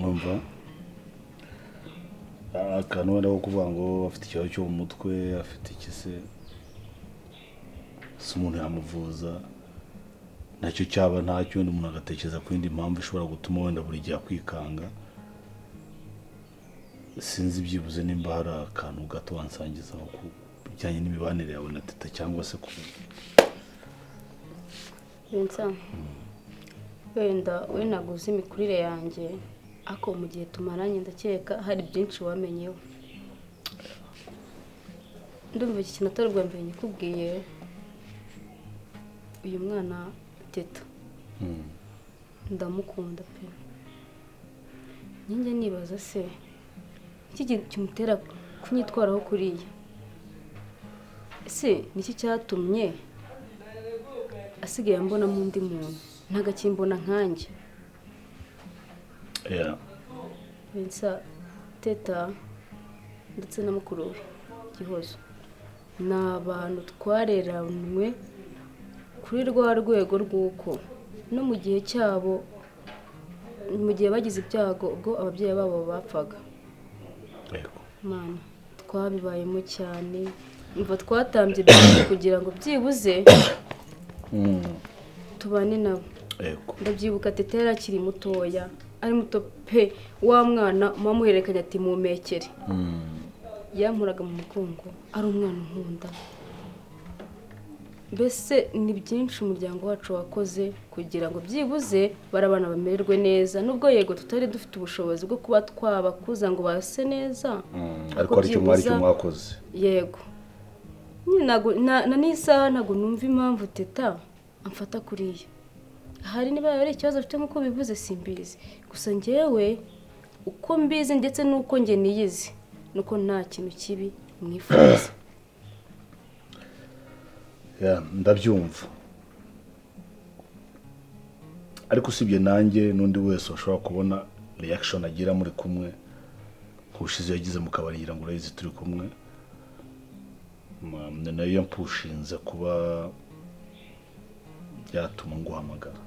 umva akantu wenda ko kuvuga ngo afite ikibazo cyo mu mutwe afite ikise si umuntu yamuvuza nacyo cyaba ntacyo wenda umuntu agatekereza ku yindi mpamvu ishobora gutuma wenda buri gihe akwikanga sinzi byibuze nimba hari akantu gato wansangizaho ku bijyanye n'imibanire yawe na Teta cyangwa se ku Vincent wenda we naguze imikurire yanjye ako mu gihe tumaranye ndakeka hari byinshi wamenyeho ndumva iki kintu atari ubwa mbere nyikubwiye uyu mwana Teta ndamukunda pe njye nibaza se iki kimutera kunyitwaraho kuriya ese niki cyatumye asigaye ambona mu ndi muntu ntagakimbona nkanjye Vincent Teta ndetse na mukuru we Gihozo ni abantu twareranwe kuri rwa rwego rw'uko no mu gihe cyabo mu gihe bagize ibyago ubwo ababyeyi babo bapfaga mana twabibayemo cyane umva twatambye byinshi kugira ngo byibuze tubane nabo ndabyibuka Teta yari akiri mutoya ari muto pe wa mwana muhererekanya ati mumekere yampuraga mu mugongo ari umwana nkunda mbese ni byinshi umuryango wacu wakoze kugira ngo byibuze barabana bamererwe neza nubwo yego tutari dufite ubushobozi bwo kuba twabakuza ngo base neza ariko ari cyo mwari cyo mwakoze yego na n'isaha ntago numva impamvu Teta amfata kuriya hari niba yari ikibazo afite nkuko bivuze simbizi gusa njyewe uko mbizi ndetse nuko nge niyizi nuko nta kintu kibi mwifuza ndabyumva ariko usibye nanjye n'undi wese washobora kubona reaction agira muri kumwe kushize yagize mu kabari ngira ngo urayizi turi kumwe nayo yampushinze kuba byatuma nguhamagara